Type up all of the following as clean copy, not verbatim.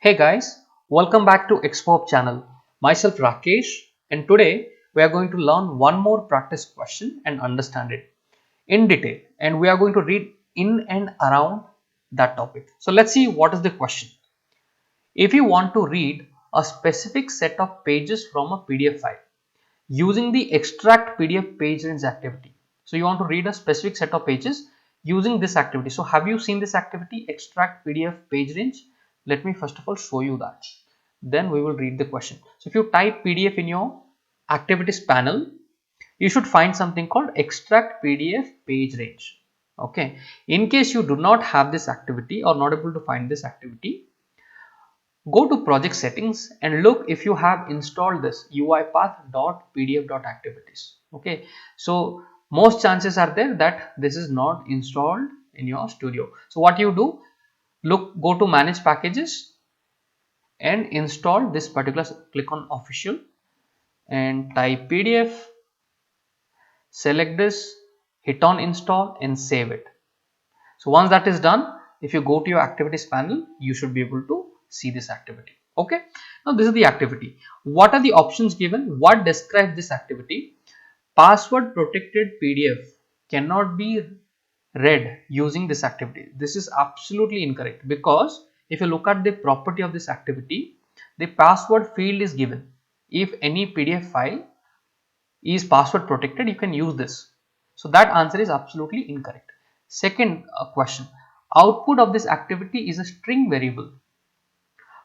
Hey guys, welcome back to Expo channel. Myself Rakesh, and today we are going to learn one more practice question and understand it in detail, and we are going to read in and around that topic. So let's see what is the question. If you want to read a specific set of pages from a PDF file using the extract PDF page range activity. So you want to read a specific set of pages using this activity. So have you seen this activity, extract PDF page range? Let me first of all show you that. Then we will read the question. So if you type PDF in your activities panel, you should find something called extract PDF page range. Okay. In case you do not have this activity or not able to find this activity, go to project settings and look if you have installed this uipath.pdf.activities. Okay, so most chances are there that this is not installed in your studio. So what you do, go to manage packages and install this particular, click on official and type PDF, select this, hit on install and save it. So once that is done, if you go to your activities panel, you should be able to see this activity. Okay, now this is the activity. What are the options given? What describes this activity? Password protected PDF cannot be read using this activity. This is absolutely incorrect, because if you look at the property of this activity, the password field is given. If any PDF file is password protected, you can use this. So that answer is absolutely incorrect. Second question, output of this activity is a string variable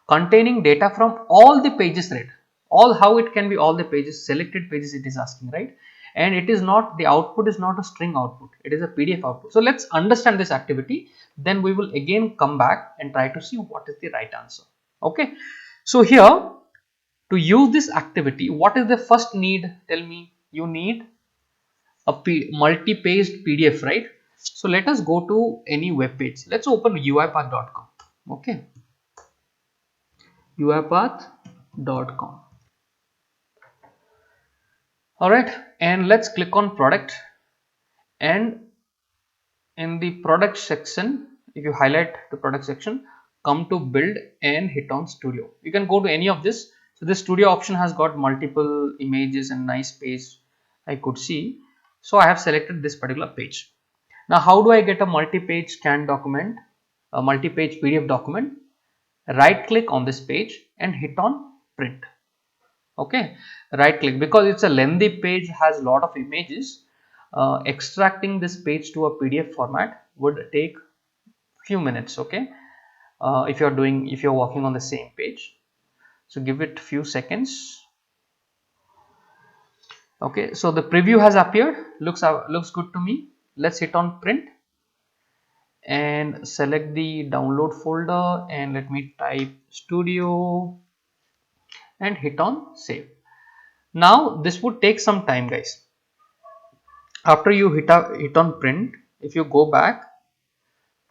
containing data from all the pages read. All, how it can be all the pages, selected pages it is asking, right? And it is not, the output is not a string output, it is a PDF output. So let's understand this activity, then we will again come back and try to see what is the right answer. Okay, so here, to use this activity, what is the first need? Tell me. You need a multi-paged PDF, right? So let us go to any web page. Let's open uipath.com. Okay, uipath.com. All right, and let's click on product, and in the product section, if you highlight the product section, come to build and hit on studio. You can go to any of this. So this studio option has got multiple images and nice page I could see. So I have selected this particular page. Now how do I get a multi-page scan document, a multi-page PDF document? Right click on this page and hit on print. Okay, right click, because it's a lengthy page, has a lot of images. Extracting this page to a PDF format would take few minutes. Okay, if you're working on the same page, so give it few seconds. Okay, so the preview has appeared, looks good to me. Let's hit on print and select the download folder, and let me type studio and hit on save. Now this would take some time, guys. After you hit on print, if you go back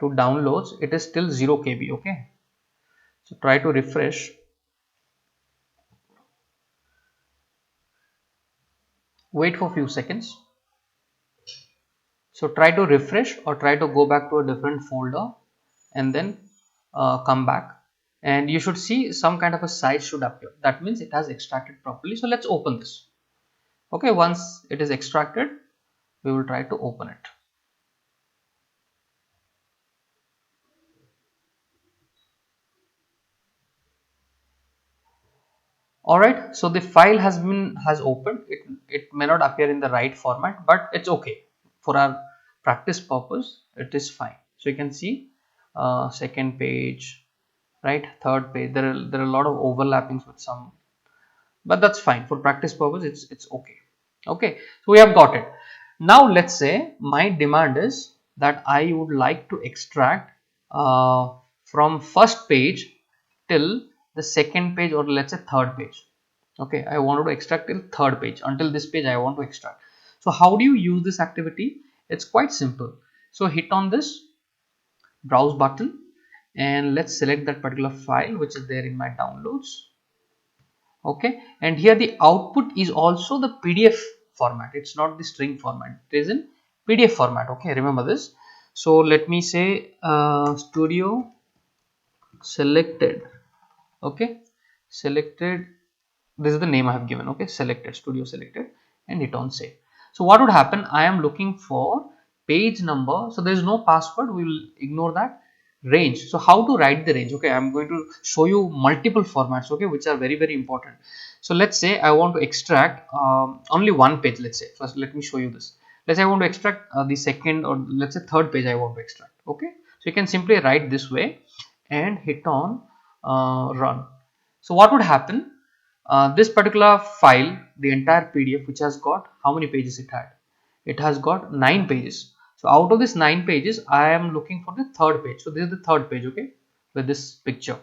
to downloads, it is still 0 KB. Okay, so try to refresh, wait for few seconds. So try to refresh or try to go back to a different folder and then come back, and you should see some kind of a size should appear. That means it has extracted properly. So let's open this. Okay, once it is extracted, we will try to open it. Alright, so the file has opened. It may not appear in the right format, but it's okay. For our practice purpose, it is fine. So you can see second page, right, third page. There are a lot of overlappings with some, but that's fine. For practice purpose, it's okay. Okay, so we have got it. Now let's say my demand is that I would like to extract from first page till the second page, or let's say third page. Okay, I wanted to extract till third page. Until this page I want to extract. So how do you use this activity? It's quite simple. So hit on this browse button and let's select that particular file which is there in my downloads. Okay, and here the output is also the PDF format. It's not the string format, it is in PDF format. Okay, remember this. So let me say studio selected Okay, selected, this is the name I have given. Okay, selected, studio selected, and hit on save. So what would happen, I am looking for page number, so there is no password, we will ignore that. Range, so how to write the range? Okay, I am going to show you multiple formats, okay, which are very important. So let's say I want to extract only one page. Let's say, first let me show you this. Let's say I want to extract the second, or let's say third page I want to extract. Okay, so you can simply write this way and hit on run. So what would happen, this particular file, the entire PDF, which has got how many pages it had, it has got 9 pages. So out of this 9 pages I am looking for the third page. So this is the third page, okay, with this picture.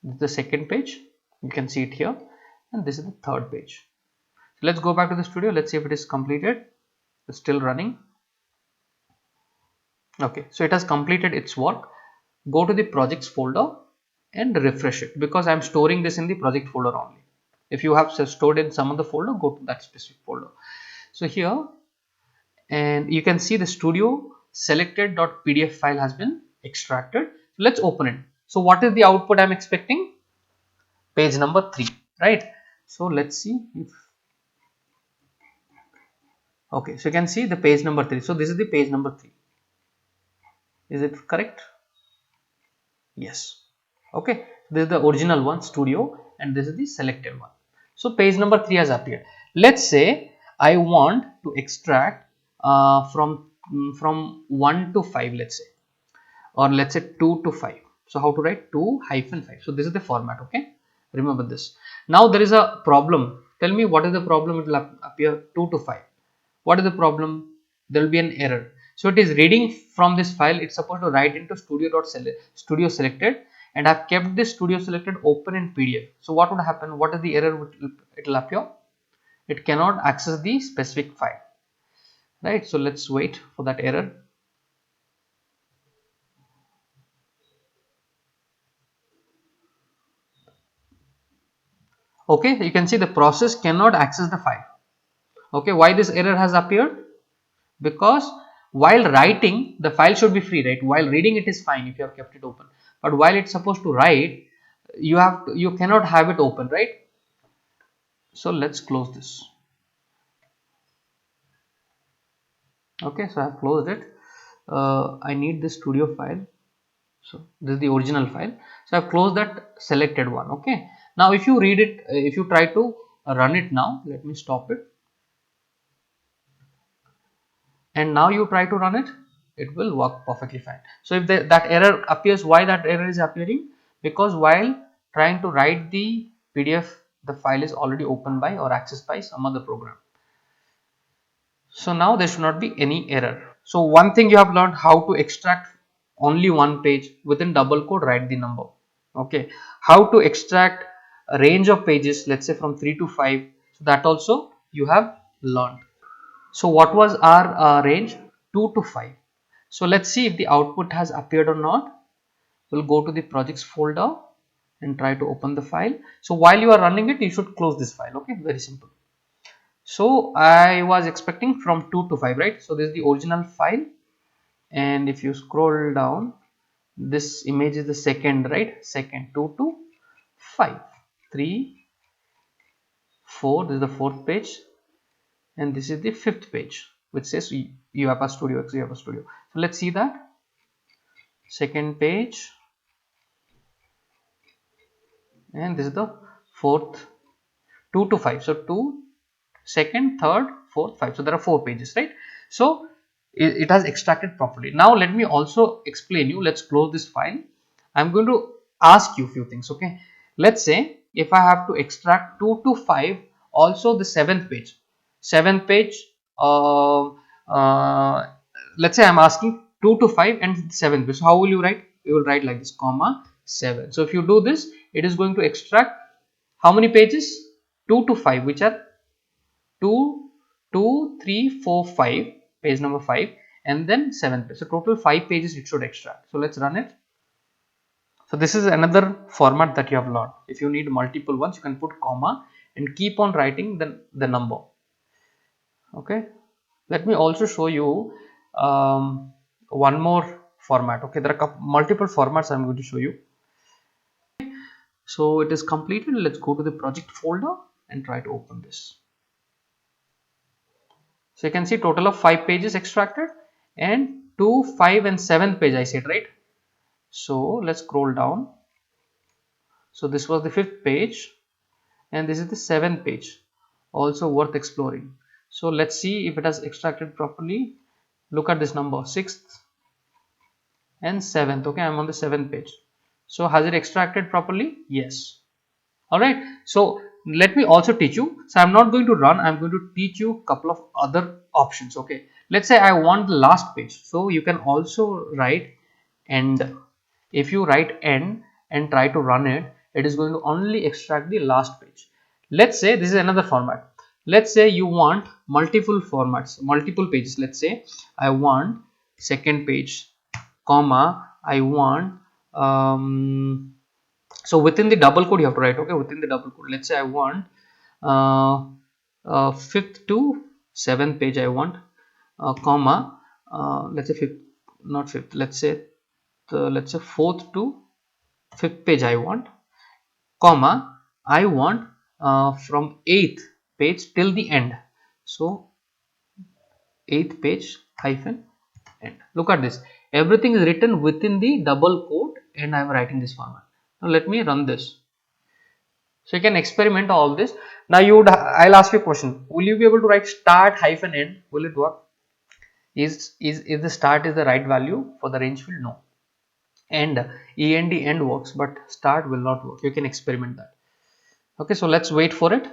This is the second page, you can see it here, and this is the third page. So let's go back to the studio, let's see if it is completed. It's still running. Okay, so it has completed its work. Go to the projects folder and refresh it, because I'm storing this in the project folder only. If you have stored in some other folder, go to that specific folder. So here, and you can see the studio selected.pdf file has been extracted. Let's open it. So what is the output I'm expecting? Page number 3, right? So let's see if, okay, so you can see the page number 3. So this is the page number 3. Is it correct? Yes. Okay, this is the original one, studio, and this is the selected one. So page number 3 has appeared. Let's say I want to extract from 1 to 5, let's say, or let's say 2 to 5. So how to write 2-5? So this is the format. Okay, remember this. Now there is a problem. Tell me what is the problem. It will appear 2 to 5. What is the problem? There will be an error. So it is reading from this file. It's supposed to write into studio selected, and I've kept this studio selected open in PDF. So what would happen? What is the error? It will appear. It cannot access the specific file. Right. So let's wait for that error. Okay, you can see the process cannot access the file. Okay, why this error has appeared? Because while writing, the file should be free, right? While reading, it is fine if you have kept it open, but while it's supposed to write, you cannot have it open, right? So let's close this. Okay, so I have closed it. I need this studio file. So this is the original file. So I've closed that selected one. Okay, now if you read it, if you try to run it now, let me stop it, and now you try to run it, it will work perfectly fine. So if that error appears, why that error is appearing? Because while trying to write the PDF, the file is already opened by or accessed by some other program. So now there should not be any error. So one thing you have learned, how to extract only one page. Within double quote, write the number. Okay, how to extract a range of pages, let's say from 3 to 5. So that also you have learned. So what was our range? 2 to 5. So let's see if the output has appeared or not. We'll go to the projects folder and try to open the file. So while you are running it, you should close this file. Okay, very simple. So I was expecting from 2 to 5, right? So this is the original file, and if you scroll down, this image is the second, right? Second, 2 to 5, 3, 4. This is the fourth page, and this is the fifth page, which says UAPA Studio X UAPA Studio. So let's see that second page, and this is the fourth, 2 to 5. So 2, second, third, fourth, 5. So there are 4 pages, right? So it has extracted properly. Now let me also explain you. Let's close this file. I'm going to ask you a few things. Okay, let's say if I have to extract 2 to 5, also the seventh page, uh, uh, let's say I'm asking 2 to 5 and 7 page. So how will you write? You will write like this, comma 7. So if you do this, it is going to extract how many pages? 2 to 5, which are 2, 2, 3, 4, 5, page number 5, and then 7 pages. So total 5 pages it should extract. So let's run it. So this is another format that you have learned. If you need multiple ones, you can put comma and keep on writing the number. Okay, let me also show you one more format. Okay, there are multiple formats I'm going to show you. So it is completed. Let's go to the project folder and try to open this. So you can see total of 5 pages extracted, and 2, 5 and 7th page I said, right? So let's scroll down. So this was the 5th page and this is the 7th page, also worth exploring. So let's see if it has extracted properly. Look at this number, 6th and 7th. Okay, I'm on the 7th page. So has it extracted properly? Yes. Alright, so let me also teach you. So I'm not going to run, I'm going to teach you a couple of other options. Okay, let's say I want the last page. So you can also write end. If you write end and try to run it, it is going to only extract the last page. Let's say this is another format. Let's say you want multiple formats, multiple pages. Let's say I want second page, comma, I want so within the double quote you have to write, okay, within the double quote. Let's say I want uh, 5th to 7th page I want, comma, let's say 5th, not 5th, let's say 4th to 5th page I want, comma, I want from 8th page till the end. So 8th page hyphen end. Look at this, everything is written within the double quote and I am writing this format. Now let me run this. So you can experiment all this. Now I'll ask you a question. Will you be able to write start hyphen end? Will it work? Is the start is the right value for the range field? No. End works, but start will not work. You can experiment that. Okay, so let's wait for it.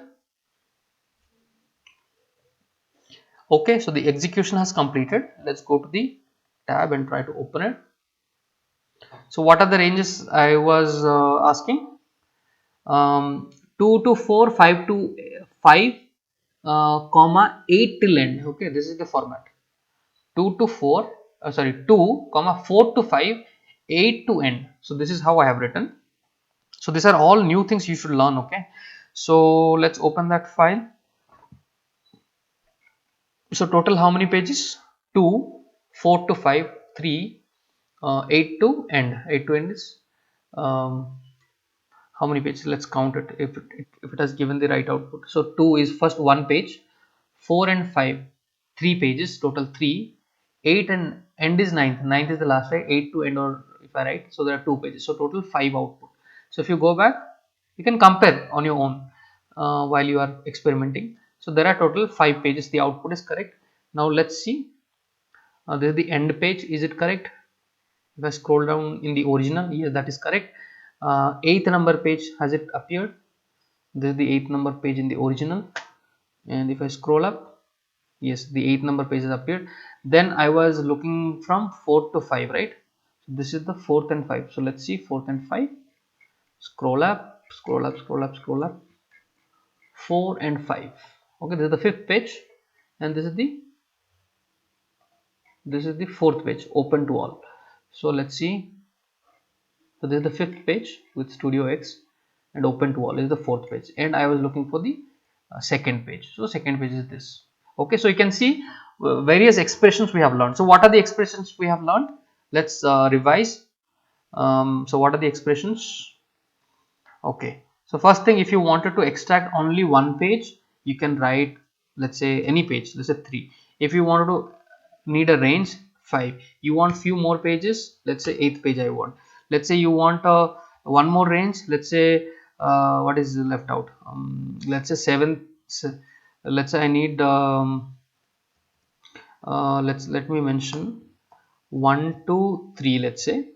Okay, so the execution has completed. Let's go to the tab and try to open it. So what are the ranges I was asking? 2 to 4, 5 to 5, comma 8 till end. Okay, this is the format. 2 to 4, 2 comma 4 to 5, 8 to end. So this is how I have written. So these are all new things you should learn. Okay, so let's open that file. So total how many pages? 2, 4 to 5, 3, 8 to end. 8 to end is how many pages? Let's count it if it has given the right output. So 2 is first one page, 4 and 5 3 pages, total 3, 8 and end is 9th. 9th is the last, right? 8 to end, or if I write, so there are 2 pages, so total 5 output. So if you go back, you can compare on your own while you are experimenting. So there are total 5 pages, the output is correct. Now let's see, this is the end page, is it correct? If I scroll down in the original, yes, that is correct. 8th number page, has it appeared? This is the 8th number page in the original. And if I scroll up, yes, the 8th number page has appeared. Then I was looking from 4 to 5, right? So this is the 4th and 5. So let's see 4th and 5. Scroll up, scroll up, scroll up, scroll up. 4 and 5. Okay, this is the 5th page, and this is the 4th page, open to all. So let's see. So this is the 5th page with Studio X, and open to all is the 4th page, and I was looking for the second page. So second page is this. Okay, so you can see various expressions we have learned. So what are the expressions we have learned? Let's revise. So what are the expressions? Okay, so first thing, if you wanted to extract only one page, you can write, let's say, any page, let's say 3. If you wanted to need a range, 5. You want few more pages, let's say 8th page I want. Let's say you want one more range, let's say what is left out, let's say 7th. Let's say I need let me mention 1 to 3, let's say,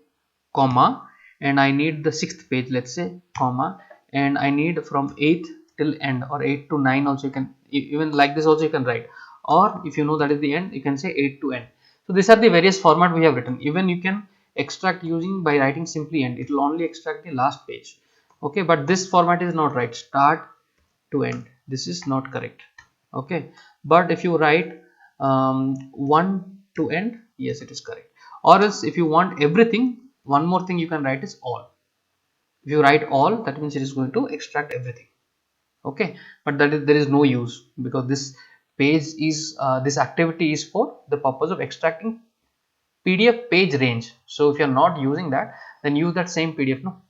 comma, and I need the 6th page, let's say, comma, and I need from 8th till end, or 8 to 9 also. You can even like this also you can write, or if you know that is the end, you can say 8 to end. So these are the various format we have written. Even you can extract using by writing simply end, it will only extract the last page. Okay, but this format is not right, start to end, this is not correct. Okay, but if you write 1 to end, yes, it is correct. Or else if you want everything, one more thing you can write is all. If you write all, that means it is going to extract everything. Okay, but there is no use, because this page is this activity is for the purpose of extracting PDF page range. So if you are not using that, then use that same PDF. No.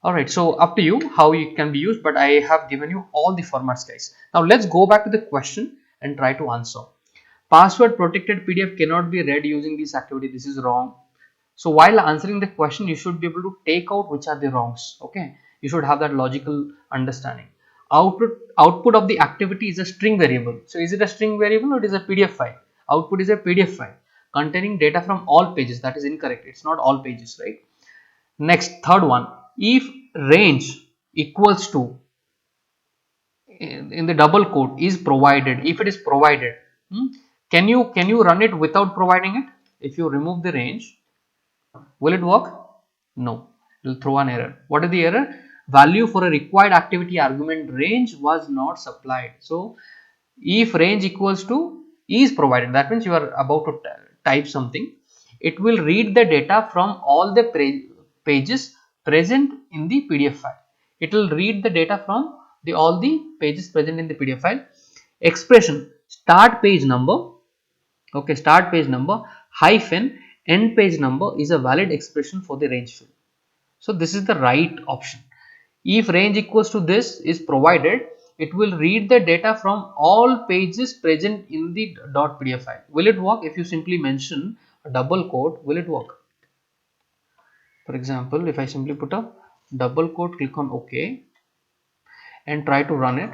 Alright, so up to you how it can be used, but I have given you all the formats, guys. Now let's go back to the question and try to answer. Password protected PDF cannot be read using this activity. This is wrong. So while answering the question, you should be able to take out which are the wrongs. Okay, you should have that logical understanding. Output of the activity is a string variable. So is it a string variable or it is a PDF file? Output is a PDF file containing data from all pages. That is incorrect. It's not all pages, right? Next, third one, if range equals to, in the double quote, is provided, if it is provided, can you run it without providing it? If you remove the range, will it work? No, it will throw an error. What is the error? Value for a required activity argument range was not supplied. So if range equals to is provided, that means you are about to type something, it will read the data from all the pages present in the PDF file. It will read the data from all the pages present in the PDF file. Expression start page number, okay, start page number hyphen end page number is a valid expression for the range field. So this is the right option. If range equals to this is provided, it will read the data from all pages present in the .pdf file. Will it work if you simply mention a double quote? Will it work? For example, if I simply put a double quote, click on OK and try to run it,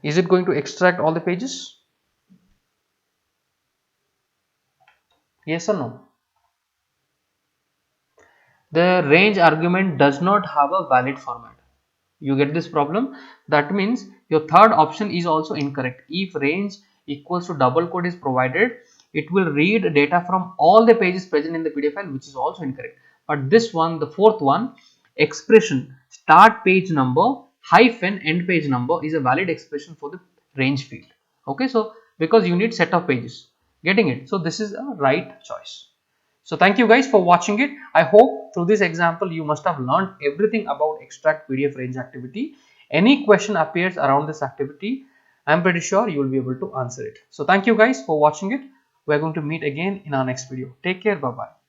is it going to extract all the pages? Yes or no? The range argument does not have a valid format. You get this problem? That means your third option is also incorrect. If range equals to double quote is provided, it will read data from all the pages present in the PDF file, which is also incorrect. But this one, the fourth one, expression start page number hyphen end page number is a valid expression for the range field. Okay, so because you need set of pages, getting it? So this is a right choice. So thank you guys for watching it. I hope through this example you must have learned everything about extract PDF range activity. Any question appears around this activity, I'm pretty sure you will be able to answer it. So thank you guys for watching it. We're going to meet again in our next video. Take care. Bye bye.